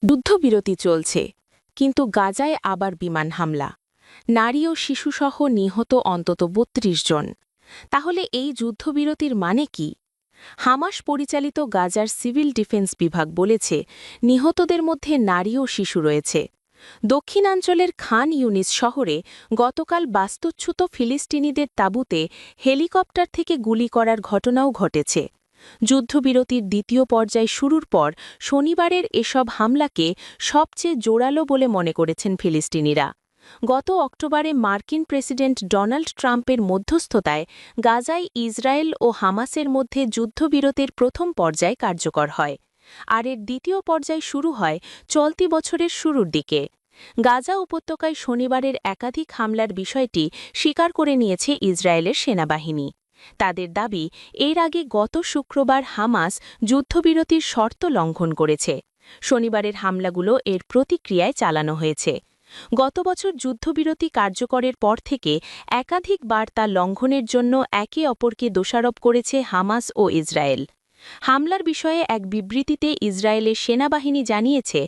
যুদ্ধবিরতি চলছে, কিন্তু গাজায় আবার বিমান হামলা। নারী ও শিশুসহ নিহত অন্তত ৩২ জন। তাহলে এই যুদ্ধবিরতির মানে কি? হামাস পরিচালিত গাজার সিভিল ডিফেন্স বিভাগ বলেছে, নিহতদের মধ্যে নারী ও শিশু রয়েছে। দক্ষিণাঞ্চলের খান ইউনিস শহরে গতকাল বাস্তুচ্যুত ফিলিস্তিনিদের তাঁবুতে হেলিকপ্টার থেকে গুলি করার ঘটনাও ঘটেছে। যুদ্ধবিরতির দ্বিতীয় পর্যায় শুরুর পর শনিবারের এসব হামলাকে সবচেয়ে জোরালো বলে মনে করেছেন ফিলিস্তিনিরা। গত অক্টোবরে মার্কিন প্রেসিডেন্ট ডোনাল্ড ট্রাম্পের মধ্যস্থতায় গাজায় ইসরায়েল ও হামাসের মধ্যে যুদ্ধবিরতির প্রথম পর্যায় কার্যকর হয়, আর এর দ্বিতীয় পর্যায় শুরু হয় চলতি বছরের শুরুর দিকে। গাজা উপত্যকায় শনিবারের একাধিক হামলার বিষয়টি স্বীকার করে নিয়েছে ইসরায়েলের সেনাবাহিনী। তাদের দাবি, এর আগে গত শুক্রবার হামাস যুদ্ধবিরতির শর্ত লঙ্ঘন করেছে। শনিবারের হামলাগুলো এর প্রতিক্রিয়ায় চালানো হয়েছে। গত বছর যুদ্ধবিরতি কার্যকরের পর থেকে একাধিকবার তা লঙ্ঘনের জন্য একে অপরকে দোষারোপ করেছে হামাস ও ইসরায়েল। হামলার বিষয়ে এক বিবৃতিতে ইসরায়েলের সেনাবাহিনী জানিয়েছে,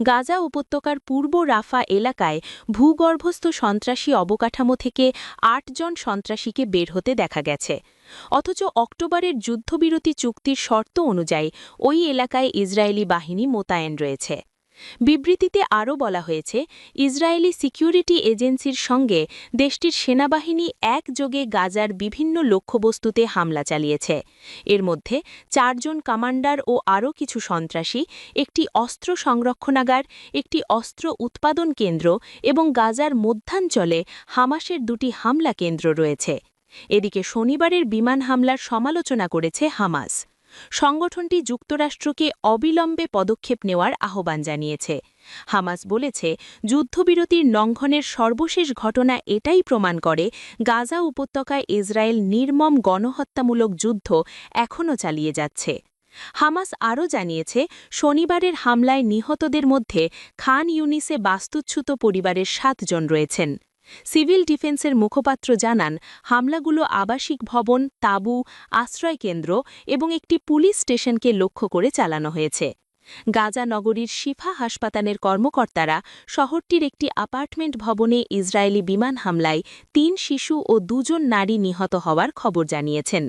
গাজা উপত্যকার পূর্ব রাফা এলাকায় ভূগর্ভস্থ সন্ত্রাসী অবকাঠামো থেকে ৮ জন সন্ত্রাসীকে বের হতে দেখা গেছে। অথচ অক্টোবরের যুদ্ধবিরতি চুক্তির শর্ত অনুযায়ী ওই এলাকায় ইসরায়েলি বাহিনী মোতায়েন রয়েছে। বিবৃতিতে আরও বলা হয়েছে, ইসরায়েলি সিকিউরিটি এজেন্সির সঙ্গে দেশটির সেনাবাহিনী একযোগে গাজার বিভিন্ন লক্ষ্যবস্তুতে হামলা চালিয়েছে। এর মধ্যে ৪ জন কমান্ডার ও আরও কিছু সন্ত্রাসী, একটি অস্ত্র সংরক্ষণাগার, একটি অস্ত্র উৎপাদন কেন্দ্র এবং গাজার মধ্যাঞ্চলে হামাসের ২টি হামলা কেন্দ্র রয়েছে। এদিকে শনিবারের বিমান হামলার সমালোচনা করেছে হামাস। সংগঠনটি যুক্তরাষ্ট্রকে অবিলম্বে পদক্ষেপ নেওয়ার আহ্বান জানিয়েছে। হামাস বলেছে, যুদ্ধবিরতির লঙ্ঘনের সর্বশেষ ঘটনা এটাই প্রমাণ করে, গাজা উপত্যকায় ইসরায়েল নির্মম গণহত্যামূলক যুদ্ধ এখনও চালিয়ে যাচ্ছে। হামাস আরও জানিয়েছে, শনিবারের হামলায় নিহতদের মধ্যে খান ইউনিসে বাস্তুচ্যুত পরিবারের ৭ জন রয়েছেন। সিভিল ডিফেন্সের মুখপাত্র জানান, হামলাগুলো আবাসিক ভবন, তাঁবু, আশ্রয়কেন্দ্র এবং একটি পুলিশ স্টেশনকে লক্ষ্য করে চালানো হয়েছে। গাজা নগরীর শিফা হাসপাতালের কর্মকর্তারা শহরটির একটি অ্যাপার্টমেন্ট ভবনে ইসরায়েলি বিমান হামলায় ৩ শিশু ও ২ জন নারী নিহত হওয়ার খবর জানিয়েছেন।